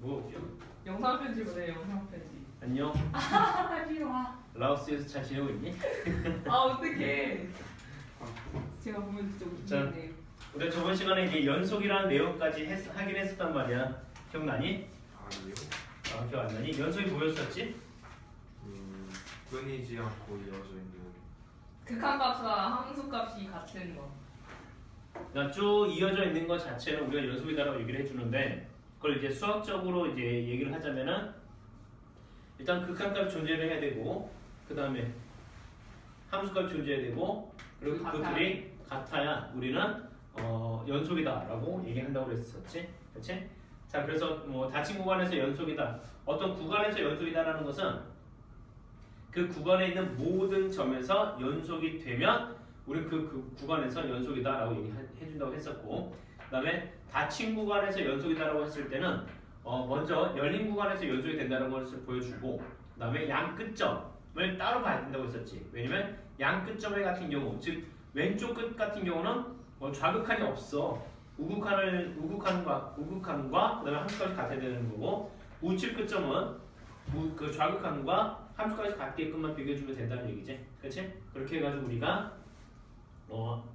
뭐가 웃겨? 영상 편지 보내 영상 편지. 안녕. 빨리 와. 라오스에서 잘 지내고 있니? 아 어떡해. 제가 보면 진짜 웃기네요. 우리가 저번 시간에 이제 연속이라는 내용까지 하긴 했었단 말이야. 기억나니? 아니요. 아, 기억 안 나니? 연속이 뭐였었지? 끊이지 않고 이어져 있는. 극한값과 함수값이 같은 거. 그러니까 쭉 이어져 있는 것 자체는 우리가 연속이다라고 얘기를 해주는데, 그걸 이제 수학적으로 이제 얘기를 하자면은 일단 극한값이 존재를 해야 되고, 그 다음에 함수값이 존재해야 되고, 그리고 그것들이 같아야 우리는 연속이다라고 얘기한다고 그랬었지, 그렇지? 자, 그래서 뭐 닫힌 구간에서 연속이다, 어떤 구간에서 연속이다라는 것은 그 구간에 있는 모든 점에서 연속이 되면 우리 그 구간에서 연속이다라고 얘기해준다고 했었고, 그 다음에 닫힌 구간에서 연속이다라고 했을 때는 먼저 열린 구간에서 연속이 된다는 것을 보여주고, 그 다음에 양 끝점을 따로 봐야 된다고 했었지. 왜냐면 양 끝점의 같은 경우, 즉 왼쪽 끝 같은 경우는 좌극한이 없어. 우극한과 그다음에 함수까지 같아야 되는 거고, 우측 끝점은 그 좌극한과 함수까지 같게끔만 비교해주면 된다는 얘기지, 그렇지? 그렇게 해가지고 우리가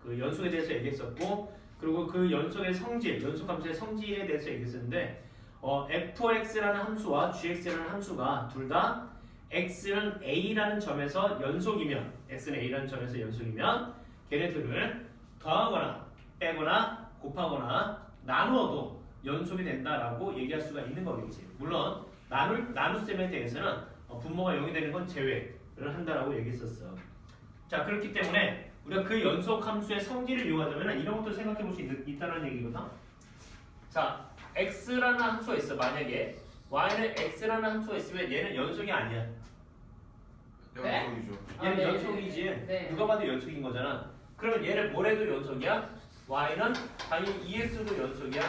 그 연속에 대해서 얘기했었고, 그리고 그 연속의 성질, 연속함수의 성질에 대해서 얘기했었는데, fx라는 함수와 gx라는 함수가 둘 다 x는 a라는 점에서 연속이면, x는 a라는 점에서 연속이면 걔네들을 더하거나 빼거나 곱하거나 나누어도 연속이 된다라고 얘기할 수가 있는 거겠지. 물론 나눗셈에 대해서는 분모가 0이 되는 건 제외를 한다라고 얘기했었어. 자, 그렇기 때문에 우리가 그 연속 함수의 성질을 이용하자면 이런 것도 생각해 볼 수 있다는 얘기거든. 자, x라는 함수가 있어. 만약에 y는 x라는 함수가 있으면 얘는 연속이 아니야. 연속이죠. 얘는 네, 연속이지. 네. 누가 봐도 연속인 거잖아. 그러면 얘를 뭘 해도 연속이야? y는 당연히 2x도 연속이야.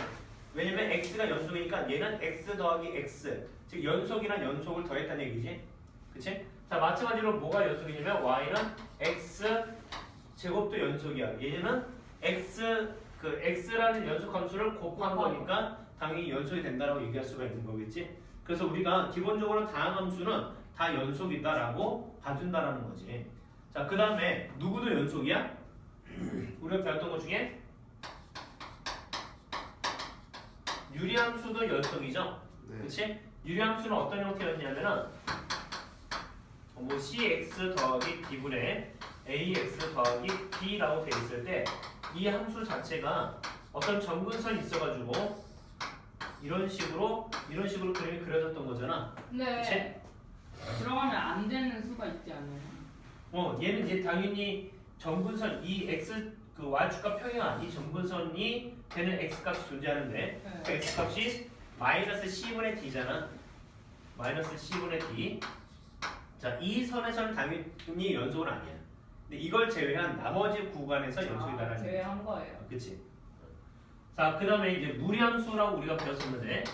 왜냐면 x가 연속이니까 얘는 x 더하기 x, 즉 연속이란 연속을 더했다는 얘기지. 그치? 자, 마찬가지로 뭐가 연속이냐면 y는 x 제곱도 연속이야. 얘는 x라는 연속 함수를 곱한 거니까 당연히 연속이 된다라고 얘기할 수가 있는 거겠지. 그래서 우리가 기본적으로 다항 함수는 다 연속이다라고 봐준다라는 거지. 자, 그 다음에 누구도 연속이야? 우리가 배웠던 것 중에 유리함수도 연속이죠. 네. 그렇지? 유리함수는 어떤 형태였냐면은 뭐 cx 더하기 b분의 ax 더하기 b라고 돼 있을 때 이 함수 자체가 어떤 점근선이 있어가지고 이런 식으로 그림이 그려졌던 거잖아. 근데 그치? 들어가면 안 되는 수가 있지 않아요? 얘는 이제 당연히 점근선 이 x 그 y축과 평행한 이 점근선이 되는 x값이 존재하는데, 네. 그 x값이 마이너스 c분의 d잖아. 마이너스 c분의 d. 자, 이 선에서는 당연히 연속은 아니야. 근데 이걸 제외한 나머지 구간에서 연속이다라는 얘기지. 제외한 거예요. 그치? 자, 그 다음에 이제 무리함수라고 우리가 배웠었는데,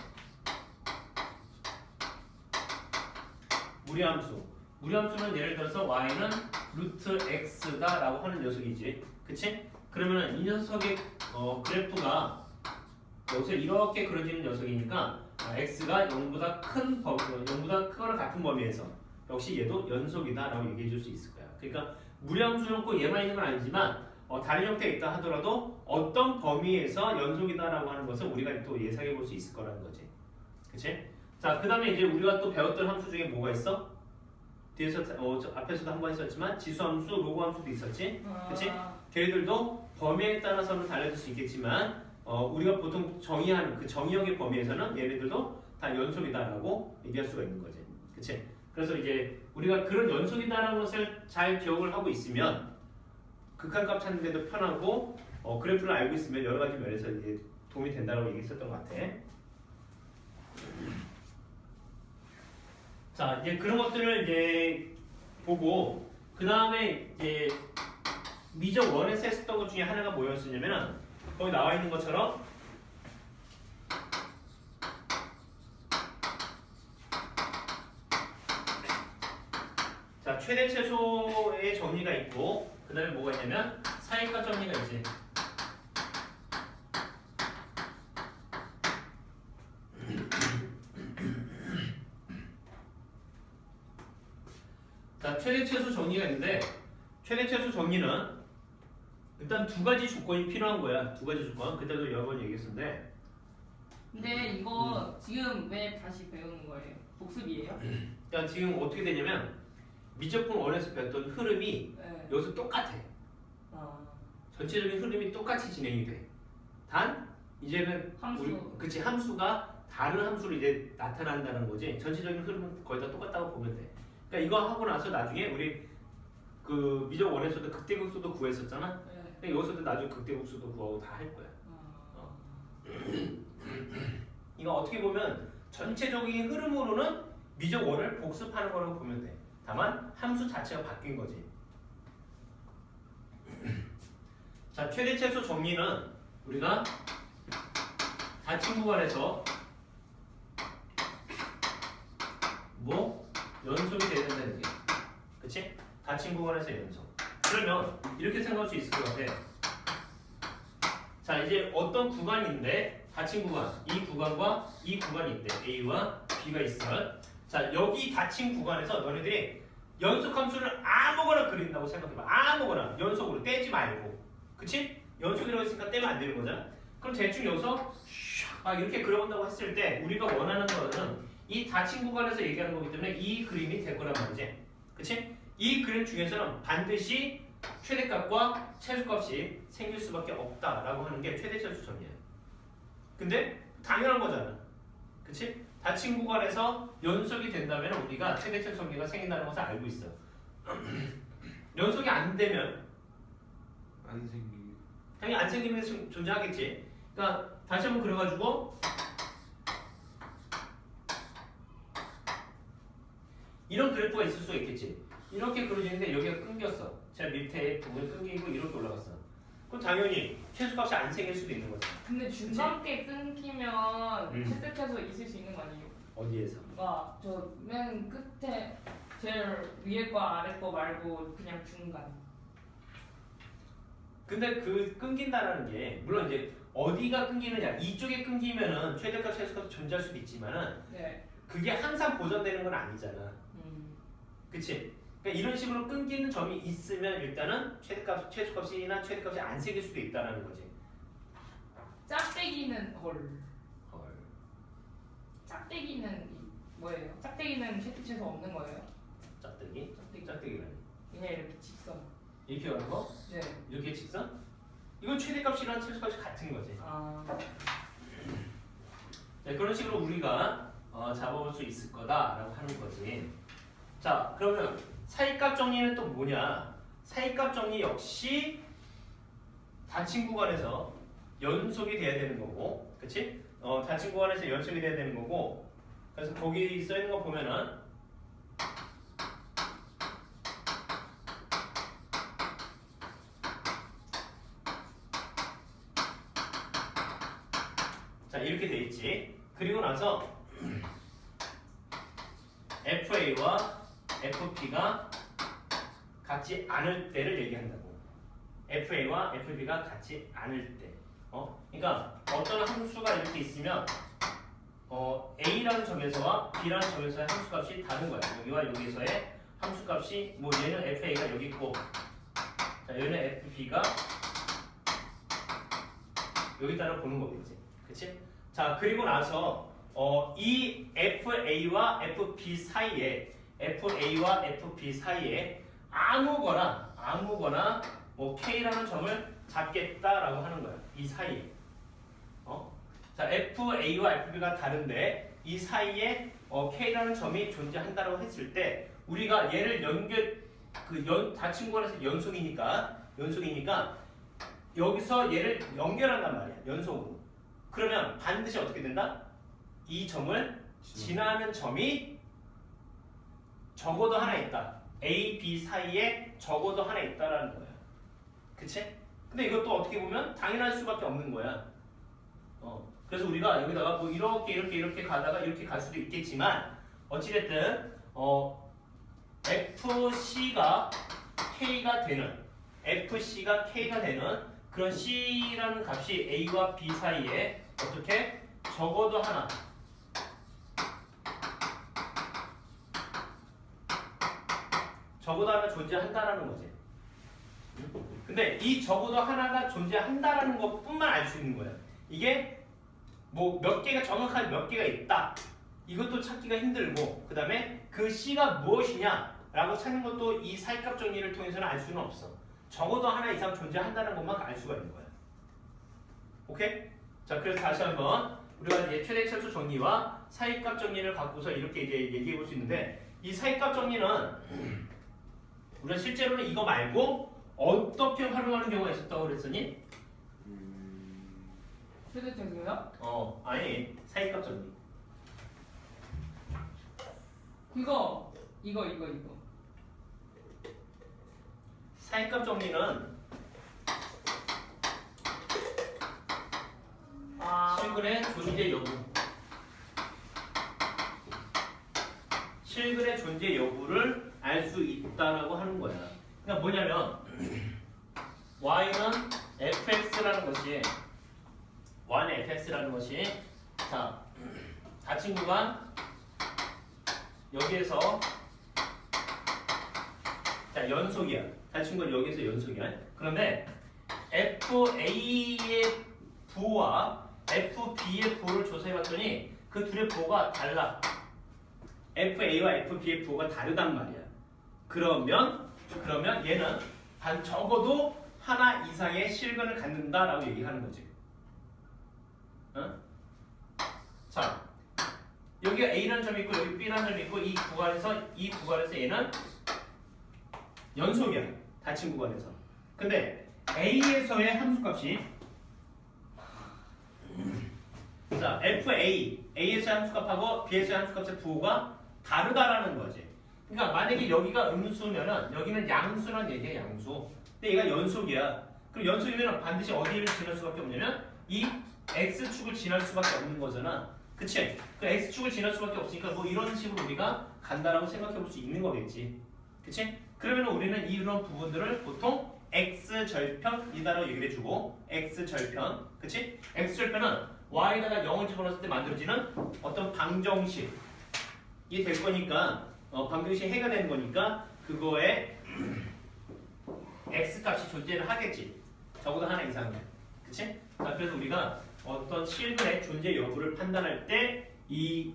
무리함수는 예를 들어서 y는 루트 x다 라고 하는 녀석이지. 그치? 그러면 이 녀석의 그래프가 여기서 이렇게 그려지는 녀석이니까 x가 0보다 크거나 같은 범위에서 역시 얘도 연속이다 라고 얘기해 줄 수 있을 거야. 그러니까 무리함수는 꼭 얘만 있는 건 아니지만 다른 형태가 있다 하더라도 어떤 범위에서 연속이다 라고 하는 것을 우리가 또 예상해 볼 수 있을 거라는 거지. 그치? 자, 그 다음에 이제 우리가 또 배웠던 함수 중에 뭐가 있어? 뒤에서 앞에서도 한번 했었지만 지수함수, 로그함수도 있었지. 그치? 걔네들도 범위에 따라서는 달라질 수 있겠지만 우리가 보통 정의하는 그 정의역의 범위에서는 얘네들도 다 연속이다라고 얘기할 수가 있는 거지. 그치? 그래서 이제 우리가 그런 연속이다라는 것을 잘 기억을 하고 있으면 극한값 찾는 데도 편하고 그래프를 알고 있으면 여러 가지 면에서 이제 도움이 된다고 얘기했었던 것 같아. 자, 이제 그런 것들을 이제 보고 그 다음에 이제 미적 원에서 했었던 것 중에 하나가 뭐였었냐면은 거기 나와 있는 것처럼 자, 최대 최소의 정리가 있고 그 다음에 뭐가 있냐면 사이값 정리가 있지. 자, 최대 최소 정리가 있는데 최대 최소 정리는 일단 두 가지 조건이 필요한 거야. 두 가지 조건. 그때도 여러 번 얘기했었는데. 근데 이거 지금 왜 다시 배우는 거예요? 복습이에요? 그러니까 지금 어떻게 되냐면 미적분 원에서 배웠던 흐름이 네. 여기서 똑같아. 아, 전체적인 흐름이 똑같이 진행이 돼. 단 이제는 함수. 그치 함수가 다른 함수로 이제 나타난다는 거지. 전체적인 흐름은 거의 다 똑같다고 보면 돼. 그러니까 이거 하고 나서 나중에 우리 그 미적 원에서도 극대극소도 구했었잖아. 네. 근데 여기서도 나중에 극대극소도 구하고 다 할 거야. 아, 이거 어떻게 보면 전체적인 흐름으로는 미적 원을 복습하는 거라고 보면 돼. 다만 함수 자체가 바뀐 거지. 자, 최대 최소 정리는 우리가 닫힌 구간에서 뭐 연속이 돼야 된다는 얘기야. 그치? 닫힌 구간에서 연속. 그러면 이렇게 생각할 수 있을 것 같아. 자, 이제 어떤 구간인데 닫힌 구간, 이 구간과 이 구간이 있대. A와 B가 있어. 자, 여기 닫힌 구간에서 너네들이 연속 함수를 아무거나 그린다고 생각해봐. 아무거나 연속으로 떼지 말고. 그치? 연속이라고 했으니까 떼면 안 되는 거잖아. 그럼 대충 여기서 막 이렇게 그려본다고 했을 때 우리가 원하는 거는 이 닫힌 구간에서 얘기하는 거기 때문에 이 그림이 될 거란 말이지. 그치? 이 그림 중에서는 반드시 최대값과 최소값이 생길 수밖에 없다라고 하는 게 최대 최소 정리야. 근데 당연한 거잖아. 그치? 닫힌 구간에서 연속이 된다면 우리가 최대 최소 정리가 생긴다는 것을 알고 있어. 연속이 안 되면 안 생기. 당연히 안 생기면 존재하겠지. 그러니까 다시 한번 그려가지고 이런 그래프가 있을 수가 있겠지. 이렇게 그려지는데 여기가 끊겼어. 제가 밑에 부분이 끊기고 이렇게 올라갔어. 그럼 당연히 최소값이 안 생길 수도 있는 거지. 근데 중간계 끊기면 음. 채택해서 있을 수 있는 거 아니에요? 어디에서? 그러니까 저 맨 끝에 제일 위에 거 아래 거 말고 그냥 중간. 근데 그 끊긴다라는 게 물론 이제 어디가 끊기느냐 이쪽에 끊기면은 최대값 최소값이 존재할 수도 있지만은 네. 그게 항상 보존되는 건 아니잖아. 음. 그치? 그러니까 이런 식으로 끊기는 점이 있으면 일단은 최대값 최소값이나 최대값이 안 생길 수도 있다라는 거지. 짝대기는 헐. 헐. 짝대기는 뭐예요? 짝대기는 채택 최소 없는 거예요? 짝대기? 짝대기. 짝대기라니. 그냥 이렇게 직선. 이렇게 가는 거? 네. 이렇게 직선? 이건 최대값이랑 최소값이 같은 거지. 아. 네, 그런 식으로 우리가 잡아볼 수 있을 거다라고 하는 거지. 자, 그러면 사이값 정리는 또 뭐냐? 사이값 정리 역시 닫힌 구간에서 연속이 돼야 되는 거고, 그치? 닫힌 구간에서 연속이 돼야 되는 거고, 그래서 거기 써 있는 거 보면은 자, 이렇게 돼 있지. 그리고 나서 FA와 FP가 같지 않을 때를 얘기한다고. FA와 FB가 같지 않을 때. 그러니까 어떤 함수가 이렇게 있으면 A라는 점에서와 B라는 점에서의 함수값이 다른 거야. 여기와 여기서의 함수값이 뭐 얘는 FA가 여기 있고, 자 얘는 FB가 여기 따라 보는 거겠지. 그치? 자, 그리고 나서 이 FA와 FB 사이에 아무거나 뭐 K라는 점을 잡겠다라고 하는 거야. 이 사이에. 자, FA와 FB가 다른데 이 사이에 K라는 점이 존재한다라고 했을 때 우리가 얘를 닫힌 구간에서 연속이니까 여기서 얘를 연결한단 말이야. 연속으로. 그러면 반드시 어떻게 된다? 이 점을 지나는 점이 적어도 하나 있다. A, B 사이에 적어도 하나 있다라는 거야. 그치? 근데 이것도 어떻게 보면 당연할 수밖에 없는 거야. 그래서 우리가 여기다가 뭐 이렇게 가다가 이렇게 갈 수도 있겠지만 어찌됐든 FC가 K가 되는 그런 C라는 값이 A와 B 사이에 어떻게 적어도 하나 적어도 하나 존재한다라는 거지. 근데 이 적어도 하나가 존재한다라는 것뿐만 알 수 있는 거야. 이게 뭐 몇 개가 정확하게 몇 개가 있다. 이것도 찾기가 힘들고 그 다음에 그 C가 무엇이냐라고 찾는 것도 이 사이값 정리를 통해서는 알 수는 없어. 적어도 하나 이상 존재한다는 것만 알 수가 있는 거야. 오케이? 자, 그래서 다시 한번 우리가 이제 최대차수 정리와 사이값 정리를 갖고서 이렇게 이제 얘기해 볼 수 있는데 이 사이값 정리는 우리가 실제로는 이거 말고 어떻게 활용하는 경우가 있었다고 그랬더니 최대차수요? 아니 사이값 정리. 이거. 사이값 정리는 실근의 존재 여부. 실근의 존재 여부를 알 수 있다라고 하는 거야. 그러니까 뭐냐면 y는 fx라는 것이 y는 fx라는 것이 자, 닫힌 구간 여기에서 자 연속이야. 닫힌 구간 여기에서 연속이야. 그런데 FA의 부호와 FB의 부호를 조사해봤더니 그 둘의 부호가 달라. FA와 FB의 부호가 다르단 말이야. 그러면 얘는 단 적어도 하나 이상의 실근을 갖는다라고 얘기하는 거지. 자, 여기가 A라는 점이 있고 여기 B라는 점이 있고 이 구간에서 얘는 연속이야. 닫힌 구간에서. 근데 A에서의 함수값이 자, A에서의 함수값하고 B에서의 함수값의 부호가 다르다라는 거지. 그러니까 만약에 여기가 음수면은 여기는 양수란 얘기야, 양수. 근데 얘가 연속이야. 그럼 연속이면 반드시 어디를 지날 수밖에 없냐면 이 x축을 지날 수밖에 없는 거잖아. 그치? 그 x축을 지날 수밖에 없으니까 뭐 이런 식으로 우리가 간다라고 생각해 볼 수 있는 거겠지. 그치? 그러면 우리는 이런 부분들을 보통 x절편이다라고 얘기를 해주고 x절편. 그치? x절편은 y에다가 0을 집어넣었을 때 만들어지는 어떤 방정식이 될 거니까 방정식이 해가 되는 거니까 그거에 x값이 존재를 하겠지. 적어도 하나 이상은. 그치? 자, 그래서 우리가 어떤 실근의 존재 여부를 판단할 때 이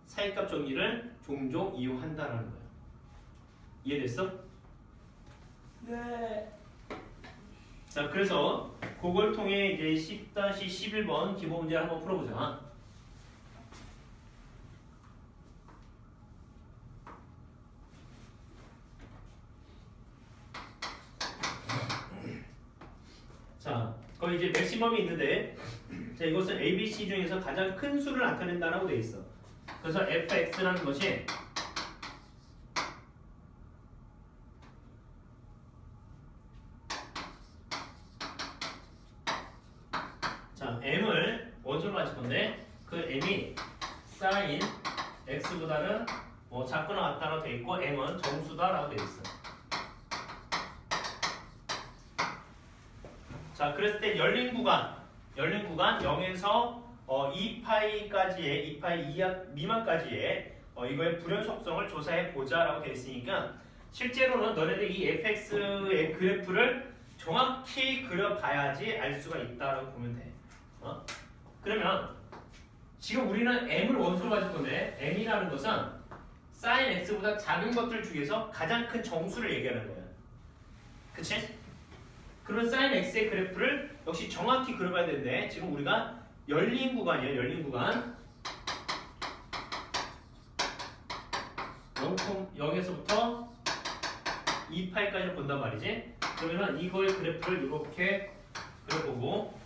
사이값 정리를 종종 이용한다라는 거야. 이해됐어? 네. 자, 그래서 그걸 통해 이제 10-11번 기본 문제를 한번 풀어보자. 자, 거기 이제 맥시멈이 있는데, 자, 이것은 A, B, C 중에서 가장 큰 수를 나타낸다라고 되어 있어. 그래서 fx라는 것이 자, m을 원소로 가질 건데 그 m이 sin x보다는 뭐 작거나 같다라고 되어 있고 m은 정수다라고 되어 있어. 자, 그랬을 때 열린 구간 0에서 2파이까지의 2파이 이하 미만까지의 이거의 불연 속성을 조사해 보자라고 되어 있으니까 실제로는 너네들 이 fx의 그래프를 정확히 그려봐야지 알 수가 있다라고 보면 돼. 그러면 지금 우리는 m을 원소로 가질 건데 m이라는 것은 sin x보다 작은 것들 중에서 가장 큰 정수를 얘기하는 거야. 그치? 그런 sin x의 그래프를 역시 정확히 그려봐야 되는데 지금 우리가 열린 구간이에요. 열린 구간 0에서부터 2파이까지를 본단 말이지. 그러면 이거의 그래프를 이렇게 그려보고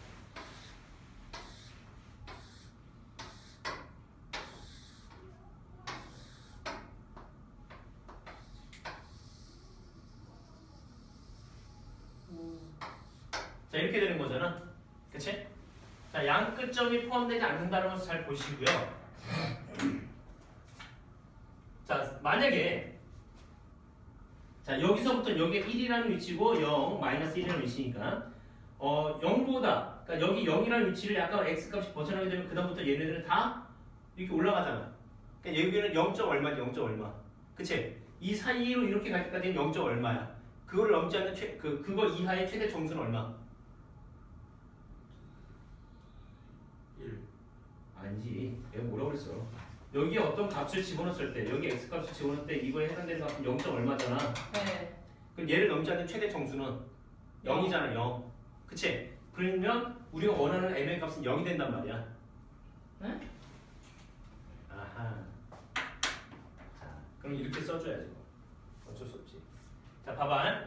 자, 이렇게 되는 거잖아. 그치? 자, 양 끝점이 포함되지 않는다는 것을 잘 보시고요. 자, 만약에 자, 여기서부터 여기가 1이라는 위치고 0, -1이라는 위치니까 0보다 그러니까 여기 0이라는 위치를 약간 x값이 벗어나게 되면 그 다음부터 얘네들은 다 이렇게 올라가잖아. 그러니까 여기는 0. 얼마지? 0. 얼마. 그치? 이 사이로 이렇게 갈 때까지는 0점 얼마야? 그걸 넘지 않는 그거 이하의 최대 정수는 얼마? 1. 아니지. 내가 뭐라고 그랬어? 여기에 어떤 값을 집어넣었을 때, 여기 x 값을 집어넣을 때 이거에 해당되는 값은 0점 얼마잖아. 네. 그럼 얘를 넘지 않는 최대 정수는 0이잖아, 0. 그치? 그러면 우리가 원하는 m의 값은 0이 된단 말이야. 네? 아하. 자, 그럼 이렇게 써줘야지. 어쩔 수 없지. 자, 봐봐.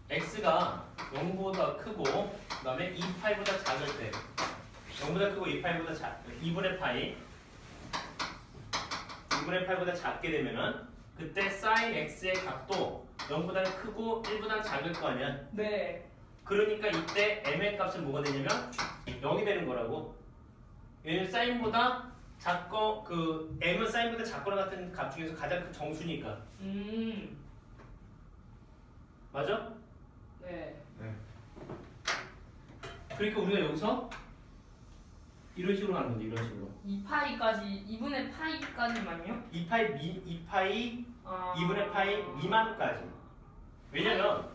x가 0보다 크고, 그 다음에 2파이보다 작을 때, 0보다 크고 2파이보다 2분의 파이, 2분의 8보다 작게 되면은 그때 sin x의 값도 0보다 크고 1보다 작을 거 아니야. 네. 그러니까 이때 m의 값은 뭐가 되냐면 0이 되는 거라고. 왜냐면 사인보다 작고 그 m은 사인보다 작거나 같은 값 중에서 가장 큰 정수니까. 맞아? 네. 네. 그러니까 우리가 여기서 이런 식으로 하는 거지. 이런 식으로. 2파이까지 2분의 파이까지만요? 2파이 아. 2분의 파이 미만까지. 왜냐면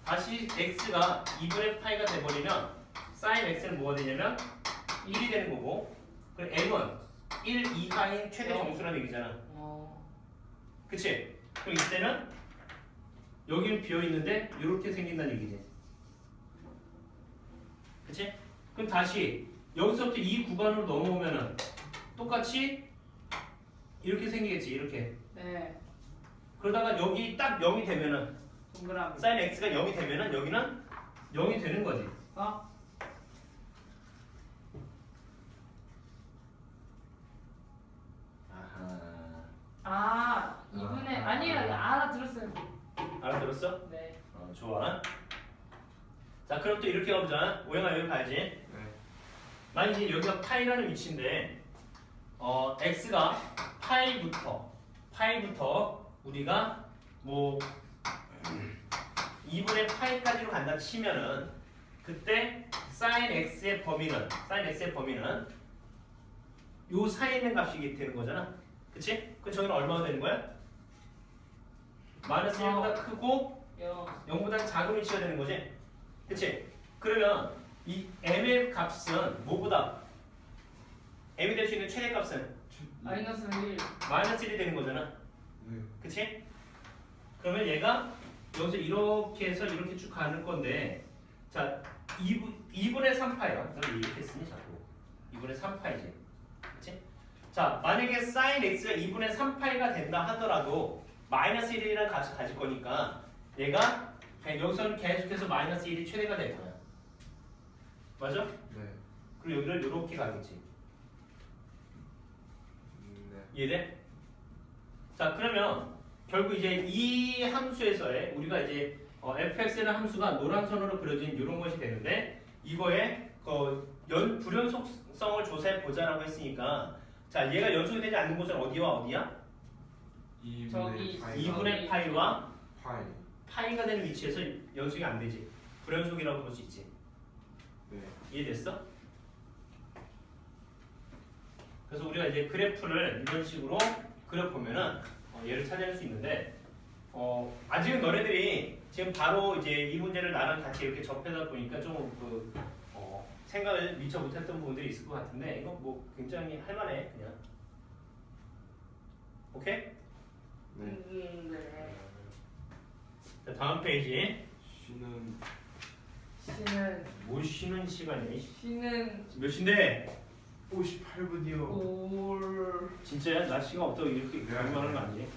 다시 x가 2분의 파이가 돼버리면 sin x는 뭐가 되냐면 1이 되는 거고, 그리고 m은 1 이하인 최대 정수라는 얘기잖아. 그치? 그럼 이때는 여기는 비어있는데 이렇게 생긴다는 얘기지. 그치? 그럼 다시 여기서부터 이 구간으로 넘어오면은 똑같이 이렇게 생기겠지. 이렇게. 네. 그러다가 여기 딱 0이 되면은 동그라미. sin x가 0이 되면은 여기는 0이 되는 거지. 어? 아하. 2분의 아니에요. 알아들었어요. 알아들었어? 네. 좋아. 자, 그럼 또 이렇게 가보자. 오영아 여기 봐야지. 네. 만약 이제 여기가 파이라는 위치인데, x가 파이부터 우리가 뭐 2분의 파이까지로 간다 치면은 그때 sin x의 범위는 요 사이에 있는 값이 되는 거잖아. 그치? 그럼 저기는 얼마가 되는 거야? 마이너스 1보다 크고 0보다 작은 위치가 되는 거지. 그치? 그러면 이 m의 값은 뭐보다 m이 될 수 있는 최대 값은 마이너스 1. 마이너스 1이 되는 거잖아. 네. 그치? 그러면 얘가 여기서 이렇게 해서 이렇게 쭉 가는 건데, 자 2분의 3파이야. 너 이렇게 쓰니 자꾸 2분의 3파이지. 그치? 자 만약에 sin x가 2분의 3파이가 된다 하더라도 마이너스 1이라는 값을 가질 거니까 얘가 그냥 여기서는 계속해서 마이너스 1이 최대가 될 거야. 맞아? 네. 그리고 여기를 이렇게 가겠지. 네. 이해돼? 자 그러면 결국 이제 이 함수에서의 우리가 이제 fx라는 함수가 노란 선으로 그려진 이런 것이 되는데, 이거에 불연속성을 조사해 보자라고 했으니까, 자 얘가 연속이 되지 않는 곳은 어디와 어디야? 저기 2분의 파이와 파이. 파이가 되는 위치에서 연속이 안 되지. 불연속이라고 볼 수 있지. 네. 이해됐어? 그래서 우리가 이제 그래프를 이런 식으로 그려보면은 얘를 찾아낼 수 있는데, 아직은 너네들이 지금 바로 이제 이 문제를 나랑 같이 이렇게 접해다 보니까 좀 생각을 미처 못했던 부분들이 있을 것 같은데, 이거 뭐 굉장히 할만해 그냥. 오케이? 네. 네. 자, 다음 페이지. 쉬는 쉬는 뭘 쉬는 시간이야? 쉬는 몇 시인데? 58분이요. 올 진짜야? 나 시간 없다고 이렇게 네. 말하는 거 아니지?